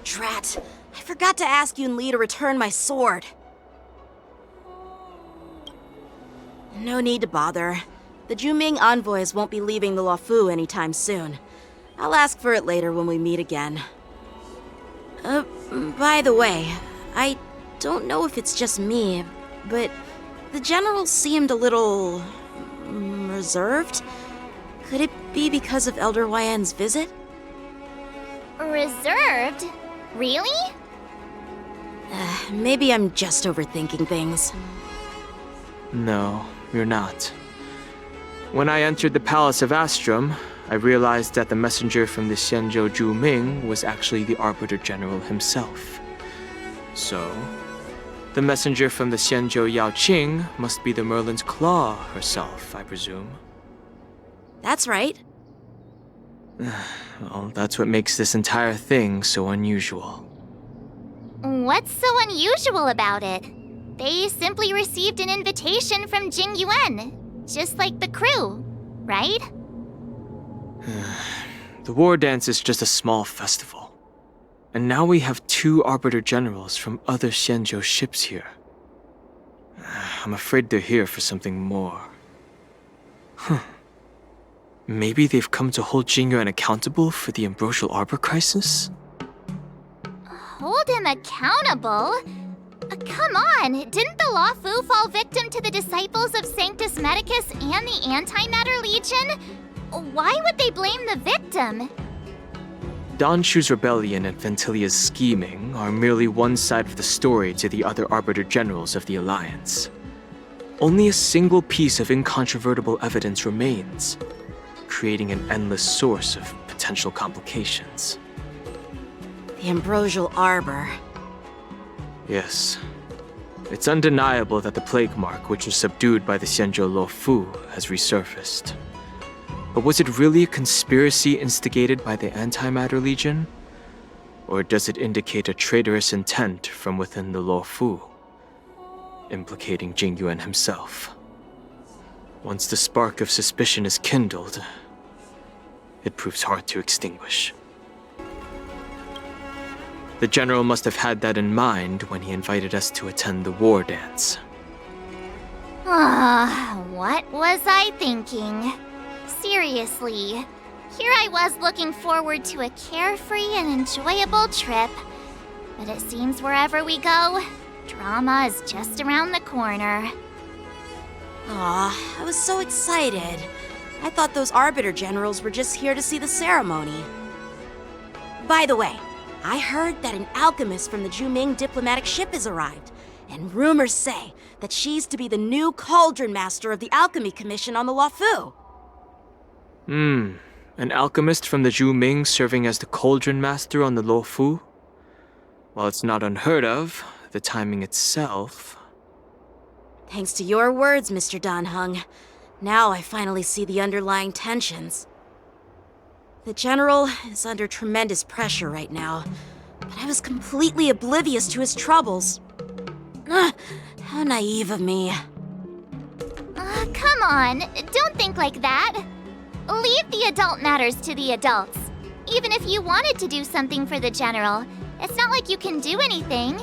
Drat. I forgot to ask Yun Li to return my sword. No need to bother. The Juming envoys won't be leaving the Luofu anytime soon. I'll ask for it later when we meet again. By the way, I don't know if it's just me, but the general seemed a little reserved. Could it be because of Elder Yan's visit? Reserved? Really? Maybe I'm just overthinking things. No, you're not. When I entered the Palace of Astrum, I realized that the messenger from the Xianzhou Juming was actually the Arbiter General himself. So, the messenger from the Xianzhou Yaoqing must be the Merlin's Claw herself, I presume. That's right. Well, that's what makes this entire thing so unusual. What's so unusual about it? They simply received an invitation from Jing Yuan, just like the crew, right? The Wardance is just a small festival. And now we have 2 Arbiter Generals from other Xianzhou ships here. I'm afraid they're here for something more. Maybe they've come to hold Jing Yuan accountable for the Ambrosial Arbor crisis? Hold him accountable? Come on, didn't the Luofu fall victim to the disciples of Sanctus Medicus and the Antimatter Legion? Why would they blame the victim? Danshu's rebellion and Ventilia's scheming are merely one side of the story to the other Arbiter Generals of the Alliance. Only a single piece of incontrovertible evidence remains, creating an endless source of potential complications. The Ambrosial Arbor. Yes. It's undeniable that the plague mark, which was subdued by the Xianzhou Luofu, has resurfaced. But was it really a conspiracy instigated by the Antimatter Legion? Or does it indicate a traitorous intent from within the Luofu, implicating Jing Yuan himself? Once the spark of suspicion is kindled, it proves hard to extinguish. The General must have had that in mind when he invited us to attend the Wardance. What was I thinking? Seriously, here I was looking forward to a carefree and enjoyable trip. But it seems wherever we go, drama is just around the corner. Aw, I was so excited. I thought those Arbiter Generals were just here to see the ceremony. By the way, I heard that an alchemist from the Juming diplomatic ship has arrived, and rumors say that she's to be the new Cauldron Master of the Alchemy Commission on the Luofu. An alchemist from the Juming serving as the Cauldron Master on the Luofu? While it's not unheard of, the timing itself... Thanks to your words, Mr. Danheng. Now I finally see the underlying tensions. The General is under tremendous pressure right now, but I was completely oblivious to his troubles. How naive of me. Come on, don't think like that. Leave the adult matters to the adults. Even if you wanted to do something for the General, it's not like you can do anything.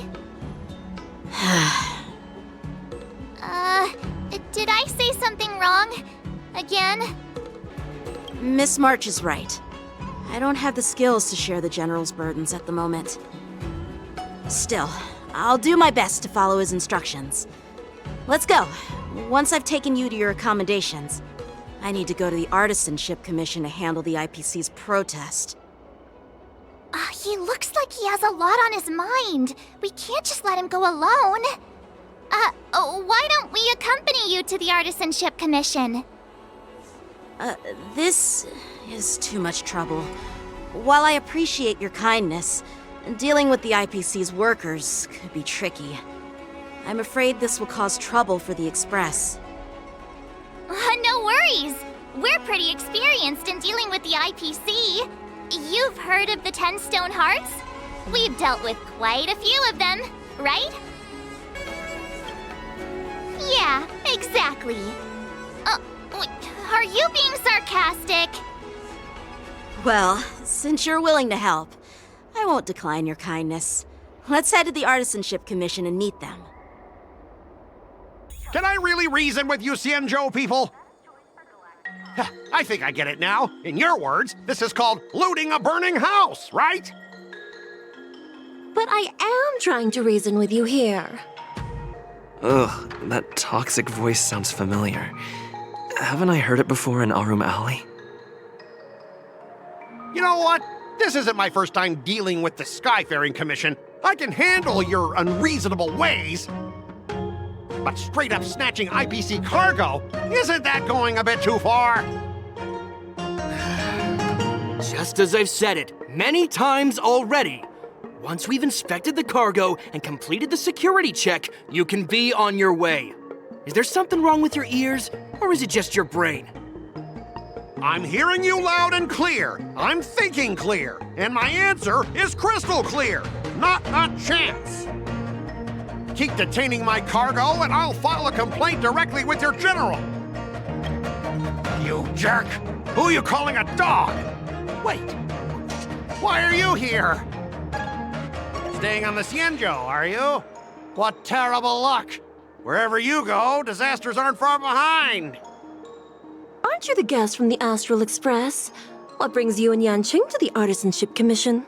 Did I say something wrong? Again? Miss March is right. I don't have the skills to share the General's burdens at the moment. Still, I'll do my best to follow his instructions. Let's go. Once I've taken you to your accommodations, I need to go to the Artisanship Commission to handle the IPC's protest. He looks like he has a lot on his mind. We can't just let him go alone. Why don't we accompany you to the Artisanship Commission? This is too much trouble. While I appreciate your kindness, dealing with the IPC's workers could be tricky. I'm afraid this will cause trouble for the Express. No worries. We're pretty experienced in dealing with the IPC. You've heard of the 10 Stone Hearts? We've dealt with quite a few of them, right? Yeah, exactly. Are you being sarcastic? Well, since you're willing to help, I won't decline your kindness. Let's head to the Artisanship Commission and meet them. Can I really reason with you Xianzhou people? I think I get it now. In your words, this is called looting a burning house, right? But I am trying to reason with you here. Ugh, that toxic voice sounds familiar. Haven't I heard it before in Arum Alley? You know what? This isn't my first time dealing with the Skyfaring Commission. I can handle your unreasonable ways. But straight up snatching IPC cargo, isn't that going a bit too far? Just as I've said it many times already. Once we've inspected the cargo and completed the security check, you can be on your way. Is there something wrong with your ears, or is it just your brain? I'm hearing you loud and clear. I'm thinking clear. And my answer is crystal clear. Not a chance. Keep detaining my cargo and I'll file a complaint directly with your general. You jerk. Who are you calling a dog? Wait. Why are you here? Staying on the Xianzhou, are you? What terrible luck. Wherever you go, disasters aren't far behind. Aren't you the guest from the Astral Express? What brings you and Yanqing to the Artisanship Commission?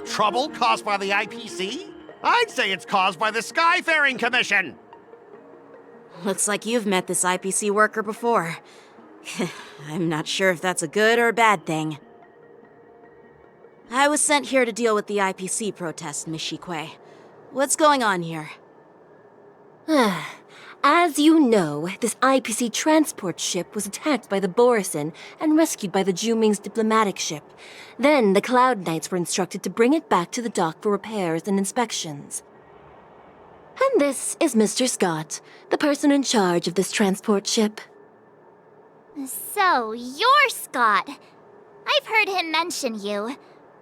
Trouble caused by the IPC? I'd say it's caused by the Skyfaring Commission. Looks like you've met this IPC worker before. I'm not sure if that's a good or a bad thing. I was sent here to deal with the IPC protest, Miss Shikui. What's going on here? As you know, this IPC transport ship was attacked by the Borisin and rescued by the Juming's diplomatic ship. Then the Cloud Knights were instructed to bring it back to the dock for repairs and inspections. And this is Mr. Scott, the person in charge of this transport ship. So, you're Scott. I've heard him mention you.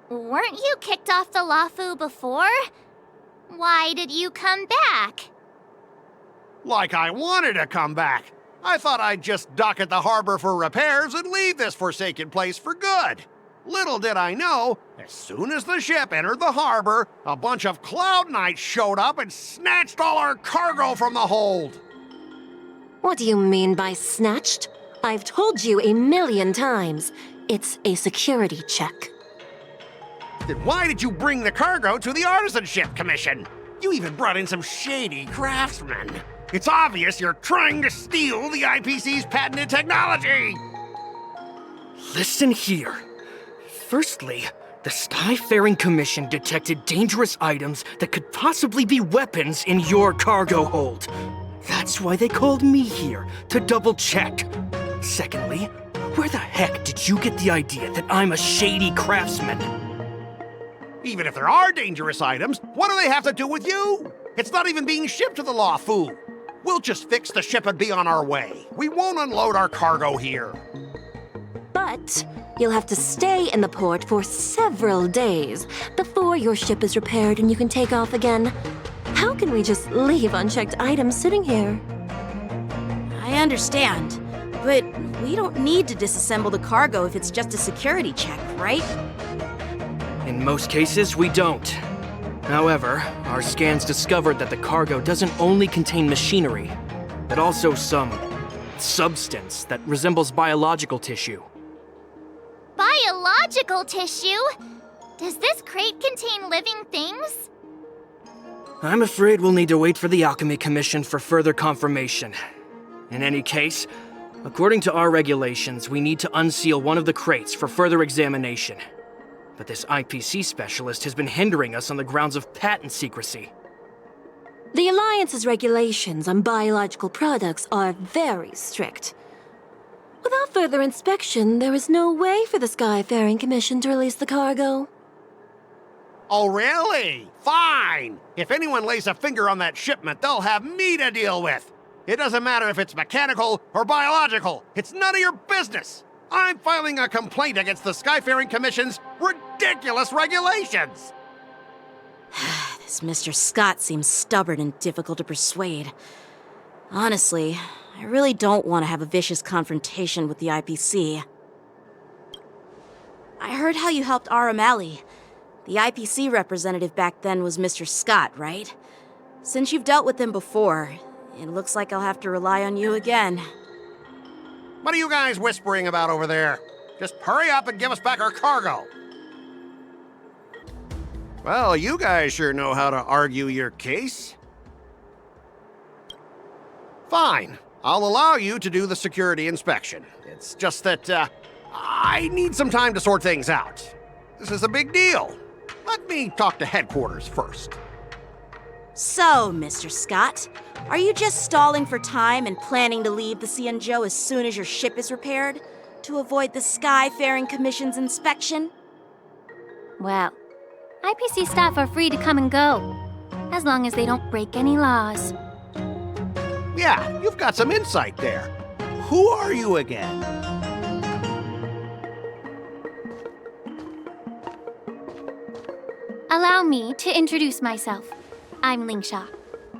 Weren't you kicked off the Luofu before? Why did you come back? Like I wanted to come back. I thought I'd just dock at the harbor for repairs and leave this forsaken place for good. Little did I know, as soon as the ship entered the harbor, a bunch of Cloud Knights showed up and snatched all our cargo from the hold. What do you mean by snatched? I've told you 1,000,000 times. It's a security check. Then why did you bring the cargo to the Artisanship Commission? You even brought in some shady craftsmen. It's obvious you're trying to steal the IPC's patented technology! Listen here. Firstly, the Skyfaring Commission detected dangerous items that could possibly be weapons in your cargo hold. That's why they called me here, to double-check. Secondly, where the heck did you get the idea that I'm a shady craftsman? Even if there are dangerous items, what do they have to do with you? It's not even being shipped to the Luofu. We'll just fix the ship and be on our way. We won't unload our cargo here. But you'll have to stay in the port for several days before your ship is repaired and you can take off again. How can we just leave unchecked items sitting here? I understand, but we don't need to disassemble the cargo if it's just a security check, right? In most cases, we don't. However, our scans discovered that the cargo doesn't only contain machinery, but also some substance that resembles biological tissue. Biological tissue? Does this crate contain living things? I'm afraid we'll need to wait for the Alchemy Commission for further confirmation. In any case, according to our regulations, we need to unseal one of the crates for further examination. But this IPC specialist has been hindering us on the grounds of patent secrecy. The Alliance's regulations on biological products are very strict. Without further inspection, there is no way for the Skyfaring Commission to release the cargo. Oh, really? Fine. If anyone lays a finger on that shipment, they'll have me to deal with. It doesn't matter if it's mechanical or biological. It's none of your business. I'm filing a complaint against the Skyfaring Commission's ridiculous regulations. This Mr. Scott seems stubborn and difficult to persuade. Honestly, I really don't want to have a vicious confrontation with the IPC. I heard how you helped R. O'Malley. The IPC representative back then was Mr. Scott, right? Since you've dealt with him before, it looks like I'll have to rely on you again. What are you guys whispering about over there? Just hurry up and give us back our cargo. Well, you guys sure know how to argue your case. Fine. I'll allow you to do the security inspection. It's just that, I need some time to sort things out. This is a big deal. Let me talk to headquarters first. So, Mr. Scott, are you just stalling for time and planning to leave the Xianzhou as soon as your ship is repaired? To avoid the Skyfaring Commission's inspection? Well, IPC staff are free to come and go, as long as they don't break any laws. Yeah, you've got some insight there. Who are you again? Allow me to introduce myself. I'm Lingsha,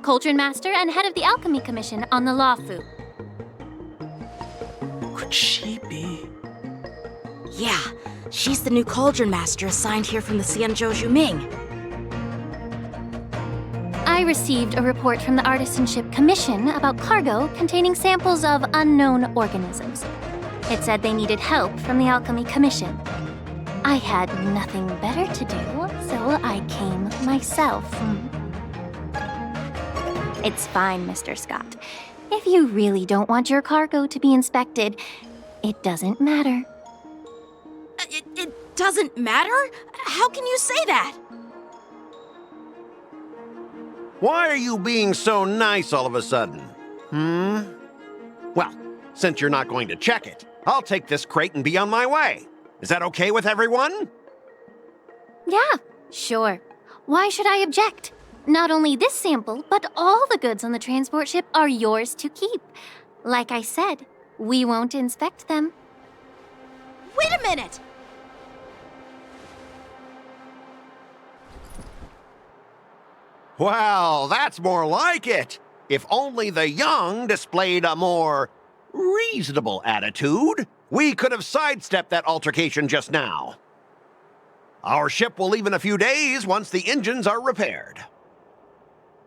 Cauldron Master and head of the Alchemy Commission on the Luofu. Could she be? Yeah, she's the new Cauldron Master assigned here from the Xianzhou Juming. I received a report from the Artisanship Commission about cargo containing samples of unknown organisms. It said they needed help from the Alchemy Commission. I had nothing better to do, so I came myself. It's fine, Mr. Scott. If you really don't want your cargo to be inspected, it doesn't matter. It doesn't matter? How can you say that? Why are you being so nice all of a sudden? Well, since you're not going to check it, I'll take this crate and be on my way. Is that okay with everyone? Yeah, sure. Why should I object? Not only this sample, but all the goods on the transport ship are yours to keep. Like I said, we won't inspect them. Wait a minute! Well, that's more like it. If only the young displayed a more reasonable attitude, we could have sidestepped that altercation just now. Our ship will leave in a few days once the engines are repaired.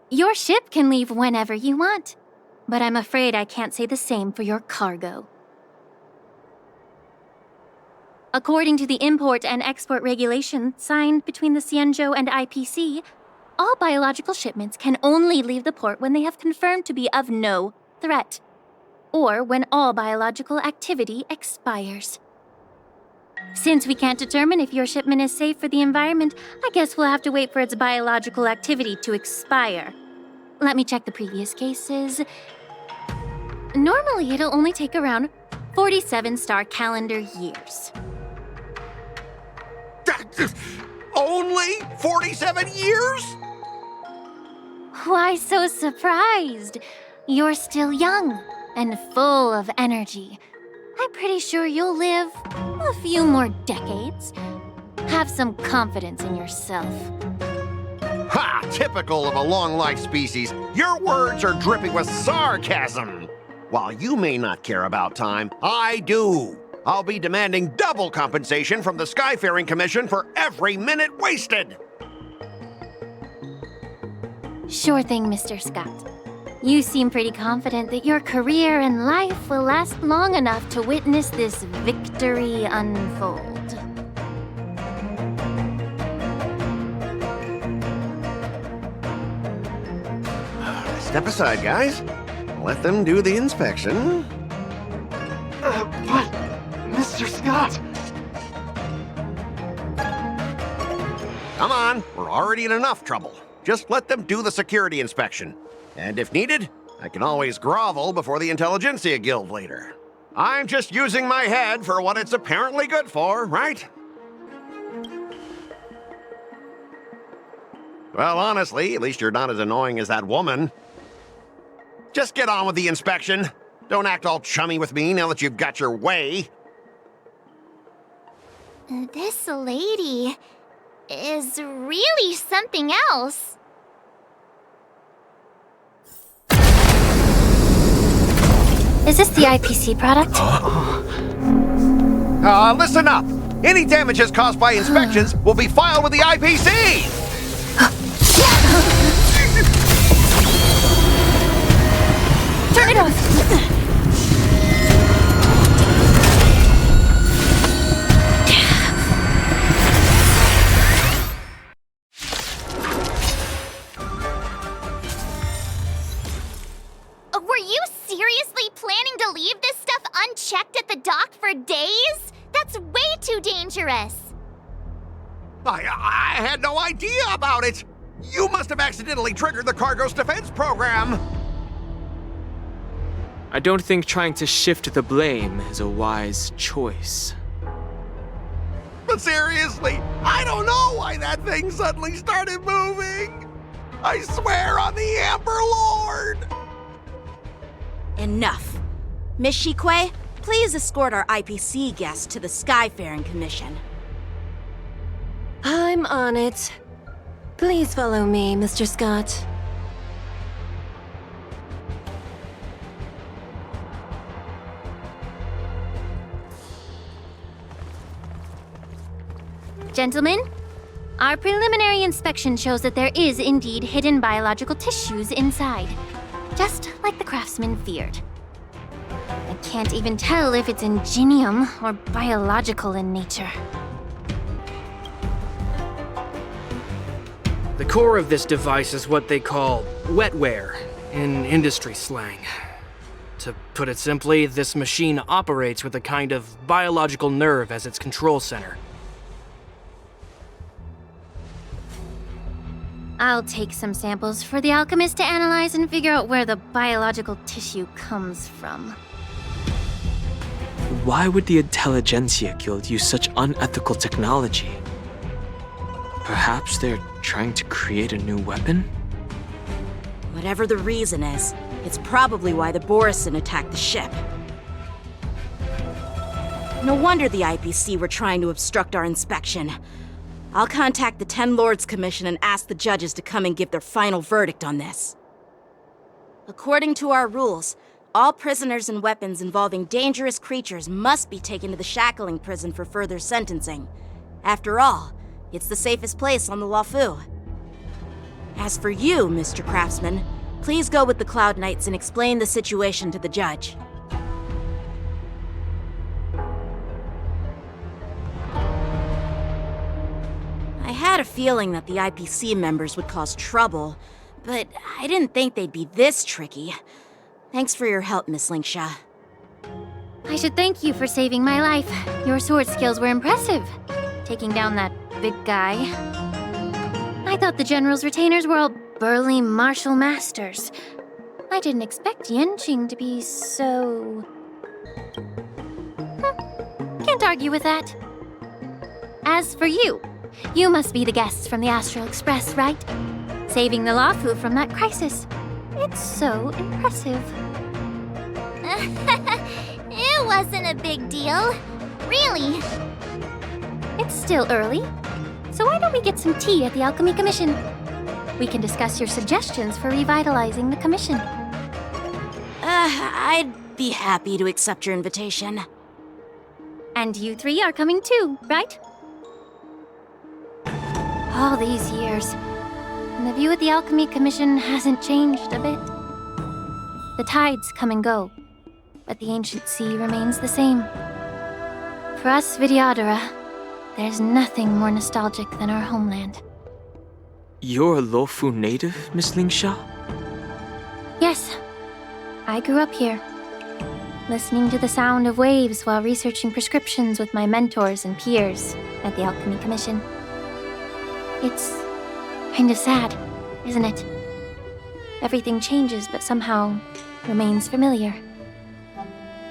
Your ship can leave whenever you want, but I'm afraid I can't say the same for your cargo. According to the import and export regulation signed between the Xianzhou and IPC, all biological shipments can only leave the port when they have confirmed to be of no threat, or when all biological activity expires. Since we can't determine if your shipment is safe for the environment, I guess we'll have to wait for its biological activity to expire. Let me check the previous cases. Normally, it'll only take around 47 star calendar years. Only 47 years? Why so surprised? You're still young and full of energy. I'm pretty sure you'll live a few more decades. Have some confidence in yourself. Ha! Typical of a long-life species. Your words are dripping with sarcasm. While you may not care about time, I do. I'll be demanding double compensation from the Skyfaring Commission for every minute wasted. Sure thing, Mr. Scott. You seem pretty confident that your career and life will last long enough to witness this victory unfold. Step aside, guys. Let them do the inspection. But, Mr. Scott! Come on, we're already in enough trouble. Just let them do the security inspection. And if needed, I can always grovel before the Intelligentsia Guild later. I'm just using my head for what it's apparently good for, right? Well, honestly, at least you're not as annoying as that woman. Just get on with the inspection. Don't act all chummy with me now that you've got your way. This lady is really something else. Is this the IPC product? Listen up! Any damages caused by inspections will be filed with the IPC! Turn it off! Were you seriously planning to leave this stuff unchecked at the dock for days? That's way too dangerous. I had no idea about it! You must have accidentally triggered the cargo's defense program! I don't think trying to shift the blame is a wise choice. But seriously, I don't know why that thing suddenly started moving! I swear on the Amber Lord! Enough. Miss Shikue, please escort our IPC guest to the Skyfaring Commission. I'm on it. Please follow me, Mr. Scott. Gentlemen, our preliminary inspection shows that there is indeed hidden biological tissues inside, just like the craftsman feared. I can't even tell if it's ingenium or biological in nature. The core of this device is what they call wetware in industry slang. To put it simply, this machine operates with a kind of biological nerve as its control center. I'll take some samples for the alchemist to analyze and figure out where the biological tissue comes from. Why would the Intelligentsia Guild use such unethical technology? Perhaps they're trying to create a new weapon? Whatever the reason is, it's probably why the Borison attacked the ship. No wonder the IPC were trying to obstruct our inspection. I'll contact the Ten Lords Commission and ask the judges to come and give their final verdict on this. According to our rules, all prisoners and weapons involving dangerous creatures must be taken to the shackling prison for further sentencing. After all, it's the safest place on the Luofu. As for you, Mr. Craftsman, please go with the Cloud Knights and explain the situation to the judge. I had a feeling that the IPC members would cause trouble, but I didn't think they'd be this tricky. Thanks for your help, Miss Lingsha. I should thank you for saving my life. Your sword skills were impressive, taking down that big guy. I thought the General's retainers were all burly martial masters. I didn't expect Yanqing to be so... Can't argue with that. As for you, you must be the guests from the Astral Express, right? Saving the Luofu from that crisis. It's so impressive. It wasn't a big deal. Really. It's still early, so why don't we get some tea at the Alchemy Commission? We can discuss your suggestions for revitalizing the commission. I'd be happy to accept your invitation. And you three are coming too, right? All these years, and the view at the Alchemy Commission hasn't changed a bit. The tides come and go, but the ancient sea remains the same. For us Vidyadhara, there's nothing more nostalgic than our homeland. You're a Luofu native, Miss Lingsha? Yes, I grew up here, listening to the sound of waves while researching prescriptions with my mentors and peers at the Alchemy Commission. It's kinda sad, isn't it? Everything changes but somehow remains familiar.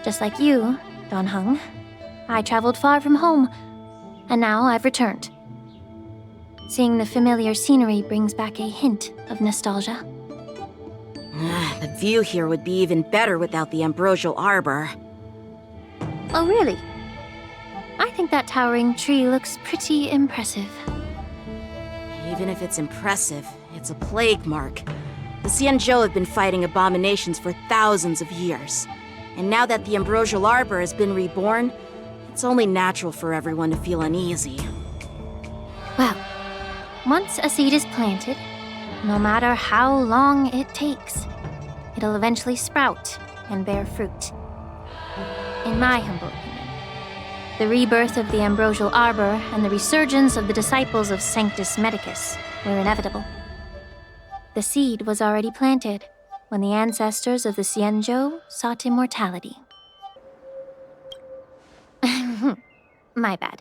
Just like you, Don Hung, I traveled far from home, and now I've returned. Seeing the familiar scenery brings back a hint of nostalgia. The view here would be even better without the ambrosial arbor. Oh, really? I think that towering tree looks pretty impressive. Even if it's impressive, it's a plague mark. The Xianzhou have been fighting abominations for thousands of years. And now that the ambrosial arbor has been reborn, It's only natural for everyone to feel uneasy. Well, once a seed is planted, no matter how long it takes, it'll eventually sprout and bear fruit. In my humble opinion, the rebirth of the Ambrosial Arbor and the resurgence of the disciples of Sanctus Medicus were inevitable. The seed was already planted when the ancestors of the Xianzhou sought immortality. My bad.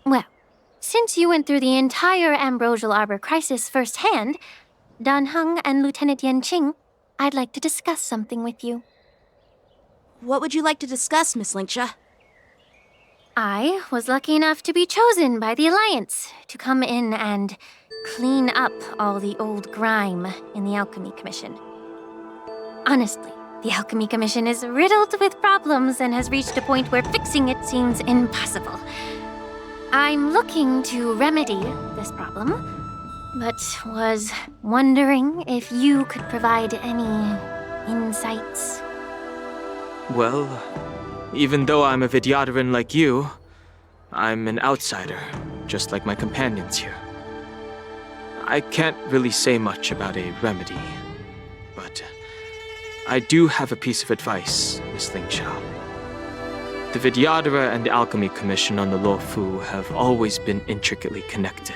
Well, since you went through the entire Ambrosial Arbor crisis firsthand, Dan Heng and Lieutenant Yanqing, I'd like to discuss something with you. What would you like to discuss, Miss Lingsha? I was lucky enough to be chosen by the Alliance to come in and clean up all the old grime in the Alchemy Commission. Honestly, the Alchemy Commission is riddled with problems and has reached a point where fixing it seems impossible. I'm looking to remedy this problem, but was wondering if you could provide any insights. Well, even though I'm a Vidyadharan like you, I'm an outsider, just like my companions here. I can't really say much about a remedy, but I do have a piece of advice, Miss Lingsha. The Vidyadhara and the Alchemy Commission on the Luofu have always been intricately connected.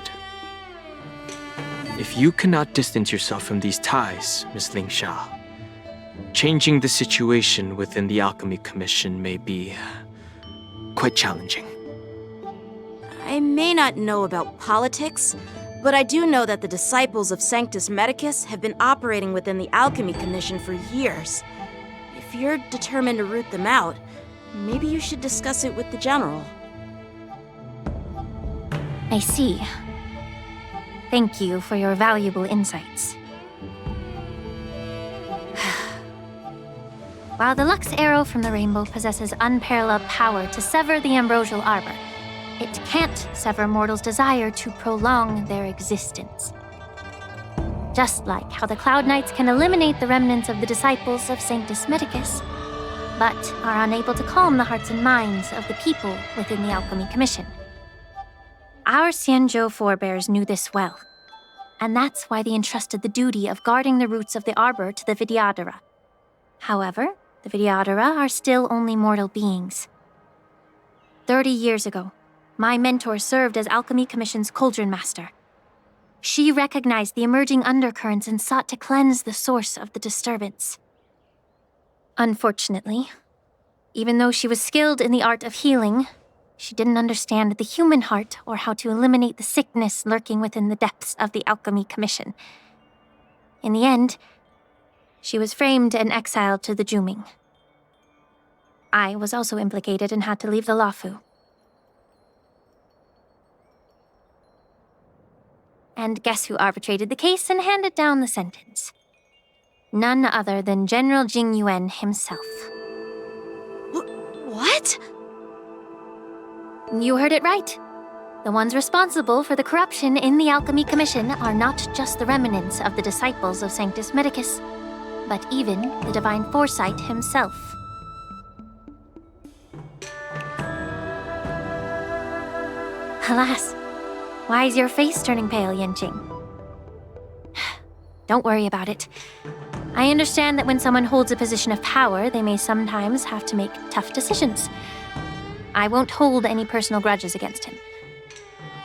If you cannot distance yourself from these ties, Miss Lingsha, changing the situation within the Alchemy Commission may be quite challenging. I may not know about politics, but I do know that the disciples of Sanctus Medicus have been operating within the Alchemy Commission for years. If you're determined to root them out, maybe you should discuss it with the General. I see. Thank you for your valuable insights. While the Lux Arrow from the Rainbow possesses unparalleled power to sever the Ambrosial Arbor, it can't sever mortals' desire to prolong their existence. Just like how the Cloud Knights can eliminate the remnants of the disciples of Sanctus Medicus, but are unable to calm the hearts and minds of the people within the Alchemy Commission. Our Xianzhou forebears knew this well, and that's why they entrusted the duty of guarding the roots of the Arbor to the Vidyadhara. However, the Vidyadhara are still only mortal beings. 30 years ago, my mentor served as Alchemy Commission's Cauldron Master. She recognized the emerging undercurrents and sought to cleanse the source of the disturbance. Unfortunately, even though she was skilled in the art of healing, she didn't understand the human heart or how to eliminate the sickness lurking within the depths of the Alchemy Commission. In the end, she was framed and exiled to the Juming. I was also implicated and had to leave the Luofu. And guess who arbitrated the case and handed down the sentence? None other than General Jing Yuan himself. What? You heard it right. The ones responsible for the corruption in the Alchemy Commission are not just the remnants of the disciples of Sanctus Medicus, but even the Divine Foresight himself. Alas, why is your face turning pale, Yanqing? Don't worry about it. I understand that when someone holds a position of power, they may sometimes have to make tough decisions. I won't hold any personal grudges against him.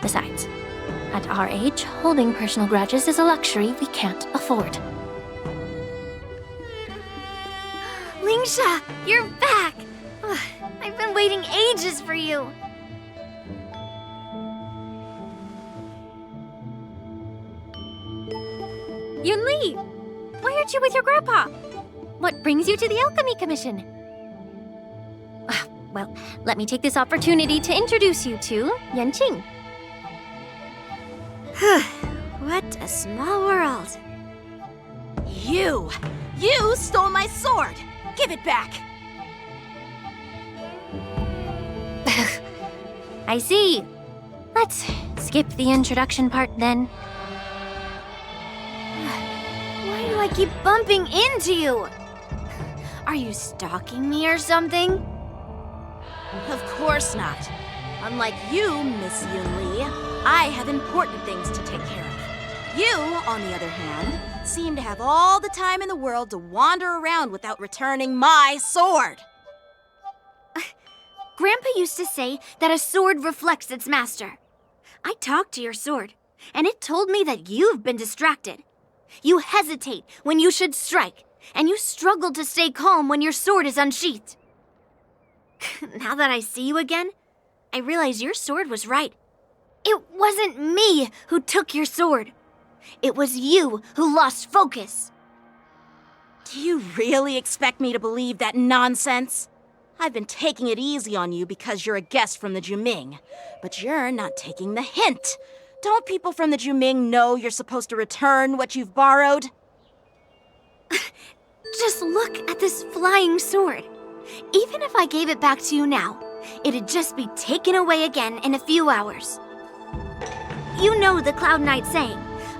Besides, at our age, holding personal grudges is a luxury we can't afford. Lingsha, you're back! Ugh, I've been waiting ages for you. Yunli! Why aren't you with your grandpa? What brings you to the Alchemy Commission? Well, let me take this opportunity to introduce you to Yanqing. What a small world. You stole my sword! Give it back! I see. Let's skip the introduction part then. Why do I keep bumping into you? Are you stalking me or something? Of course not. Unlike you, Miss Yunli, I have important things to take care of. You, on the other hand, seem to have all the time in the world to wander around without returning my sword. Grandpa used to say that a sword reflects its master. I talked to your sword, and it told me that you've been distracted. You hesitate when you should strike, and you struggle to stay calm when your sword is unsheathed. Now that I see you again, I realize your sword was right. It wasn't me who took your sword. It was you who lost focus. Do you really expect me to believe that nonsense? I've been taking it easy on you because you're a guest from the Juming, but you're not taking the hint. Don't people from the Juming know you're supposed to return what you've borrowed? Just look at this flying sword. Even if I gave it back to you now, it'd just be taken away again in a few hours. You know the Cloud Knight saying,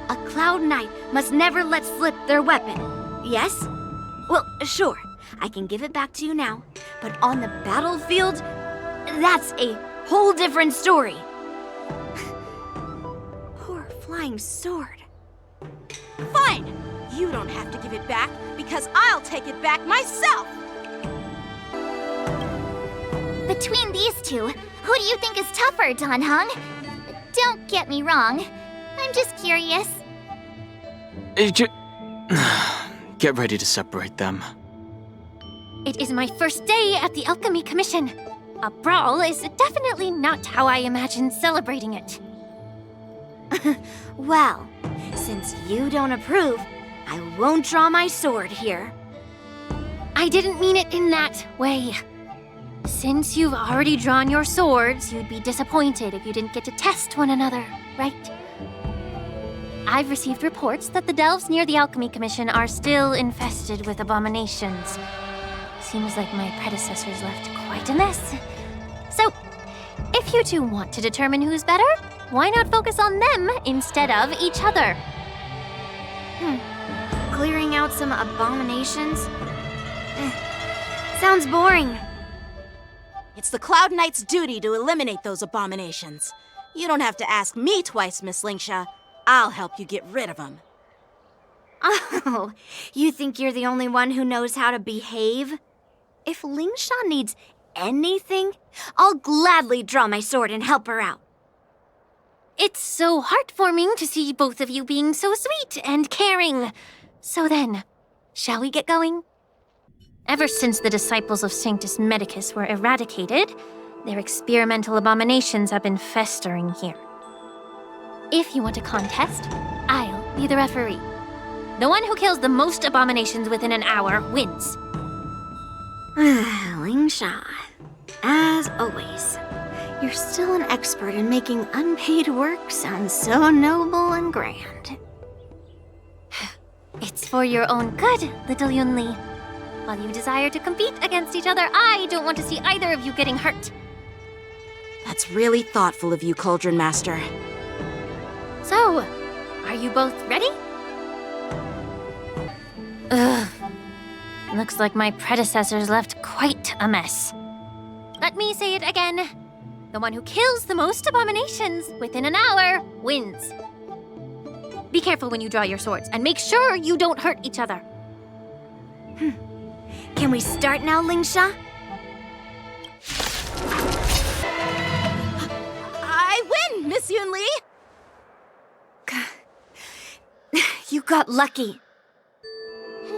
a Cloud Knight must never let slip their weapon, yes? Well, sure, I can give it back to you now, but on the battlefield, that's a whole different story. Poor flying sword. Fine! You don't have to give it back, because I'll take it back myself! Between these two, who do you think is tougher, Dan Heng? Don't get me wrong. I'm just curious. Get ready to separate them. It is my first day at the Alchemy Commission. A brawl is definitely not how I imagine celebrating it. Well, since you don't approve, I won't draw my sword here. I didn't mean it in that way. Since you've already drawn your swords, you'd be disappointed if you didn't get to test one another, right? I've received reports that the delves near the Alchemy Commission are still infested with abominations. Seems like my predecessors left quite a mess. So, if you two want to determine who's better, why not focus on them instead of each other? Clearing out some abominations? Sounds boring. It's the Cloud Knight's duty to eliminate those abominations. You don't have to ask me twice, Miss Lingsha. I'll help you get rid of them. Oh, you think you're the only one who knows how to behave? If Lingsha needs anything, I'll gladly draw my sword and help her out. It's so heartwarming to see both of you being so sweet and caring. So then, shall we get going? Ever since the disciples of Sanctus Medicus were eradicated, their experimental abominations have been festering here. If you want a contest, I'll be the referee. The one who kills the most abominations within an hour wins. Lingsha, as always, you're still an expert in making unpaid work sound so noble and grand. It's for your own good, little Yunli. While you desire to compete against each other, I don't want to see either of you getting hurt. That's really thoughtful of you, Cauldron Master. So, are you both ready? Ugh. Looks like my predecessors left quite a mess. Let me say it again. The one who kills the most abominations within an hour wins. Be careful when you draw your swords, and make sure you don't hurt each other. Can we start now, Lingsha? I win, Miss Yunli! You got lucky.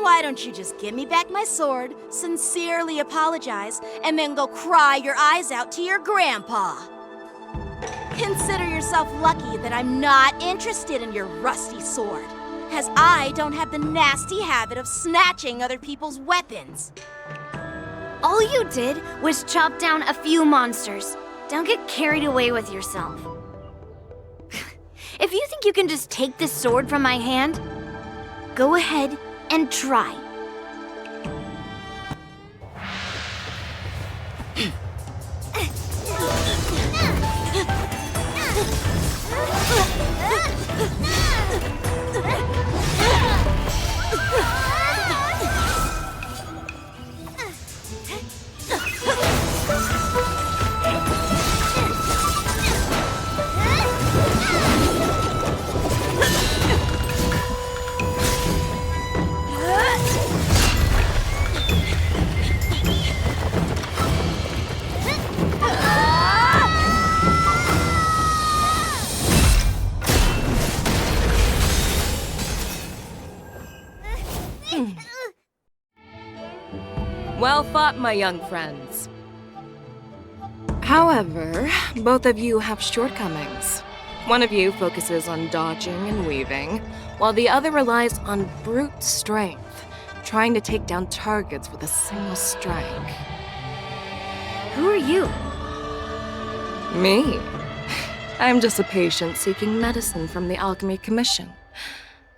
Why don't you just give me back my sword, sincerely apologize, and then go cry your eyes out to your grandpa? Consider yourself lucky that I'm not interested in your rusty sword, as I don't have the nasty habit of snatching other people's weapons. All you did was chop down a few monsters. Don't get carried away with yourself. If you think you can just take this sword from my hand, go ahead and try. Well fought, my young friends. However, both of you have shortcomings. One of you focuses on dodging and weaving, while the other relies on brute strength, trying to take down targets with a single strike. Who are you? Me? I'm just a patient seeking medicine from the Alchemy Commission.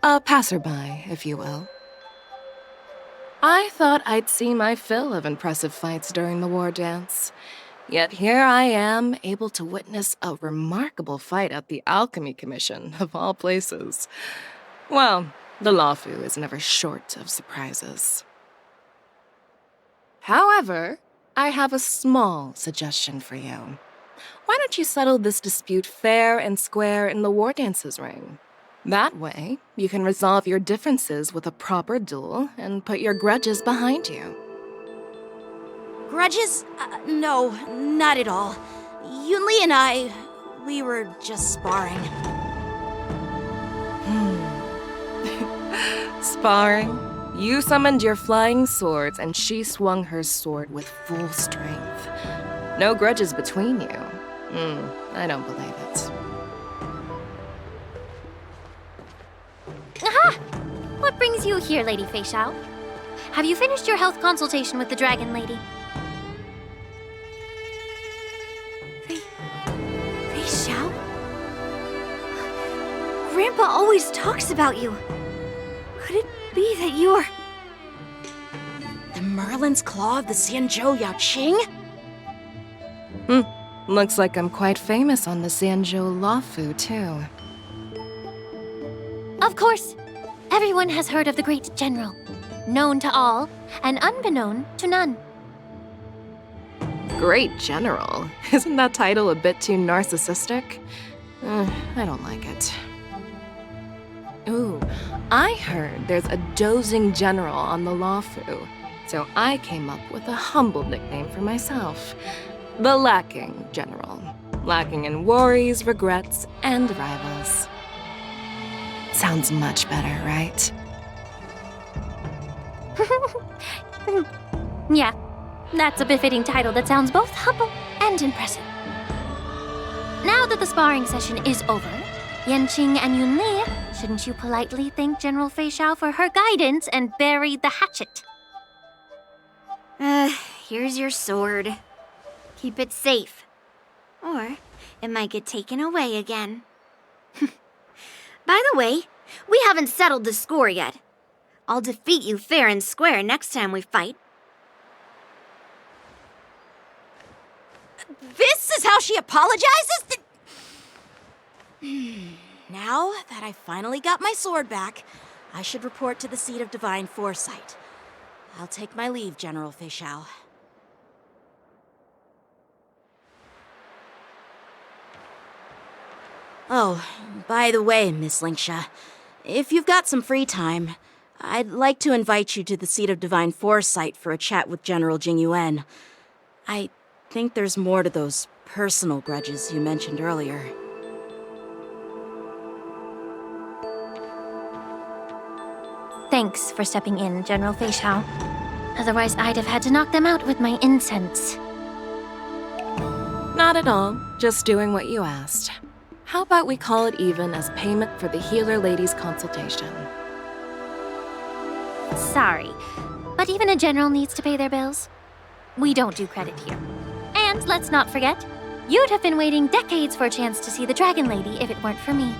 A passerby, if you will. I thought I'd see my fill of impressive fights during the Wardance. Yet here I am, able to witness a remarkable fight at the Alchemy Commission, of all places. Well, the Luofu is never short of surprises. However, I have a small suggestion for you. Why don't you settle this dispute fair and square in the Wardance's ring? That way, you can resolve your differences with a proper duel and put your grudges behind you. Grudges? No, not at all. Yunli and we were just sparring. Sparring? You summoned your flying swords and she swung her sword with full strength. No grudges between you. I don't believe it. Aha! What brings you here, Lady Feixiao? Have you finished your health consultation with the Dragon Lady? Feixiao? Grandpa always talks about you. Could it be that you're... The Merlin's Claw of the Xianzhou Yaoqing? Looks like I'm quite famous on the Xianzhou Luofu, too. Of course. Everyone has heard of the great general. Known to all, and unbeknown to none. Great General? Isn't that title a bit too narcissistic? I don't like it. Ooh, I heard there's a dozing general on the Luofu, so I came up with a humble nickname for myself. The Lacking General. Lacking in worries, regrets, and rivals. Sounds much better, right? Yeah, that's a befitting title that sounds both humble and impressive. Now that the sparring session is over, Yanqing and Yunli, shouldn't you politely thank General Feixiao for her guidance and bury the hatchet? Here's your sword. Keep it safe. Or it might get taken away again. By the way, we haven't settled the score yet. I'll defeat you fair and square next time we fight. This is how she apologizes? Now that I finally got my sword back, I should report to the seat of divine foresight. I'll take my leave, General Feixiao. Oh, by the way, Miss Lingsha, if you've got some free time, I'd like to invite you to the seat of divine foresight for a chat with General Jingyuan. I think there's more to those personal grudges you mentioned earlier. Thanks for stepping in, General Feixiao. Otherwise, I'd have had to knock them out with my incense. Not at all. Just doing what you asked. How about we call it even as payment for the healer lady's consultation? Sorry, but even a general needs to pay their bills. We don't do credit here. And let's not forget, you'd have been waiting decades for a chance to see the Dragon Lady if it weren't for me.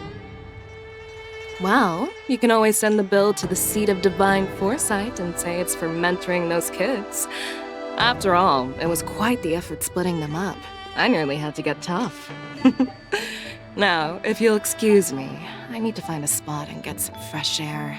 Well, you can always send the bill to the seat of divine foresight and say it's for mentoring those kids. After all, it was quite the effort splitting them up. I nearly had to get tough. Now, if you'll excuse me, I need to find a spot and get some fresh air.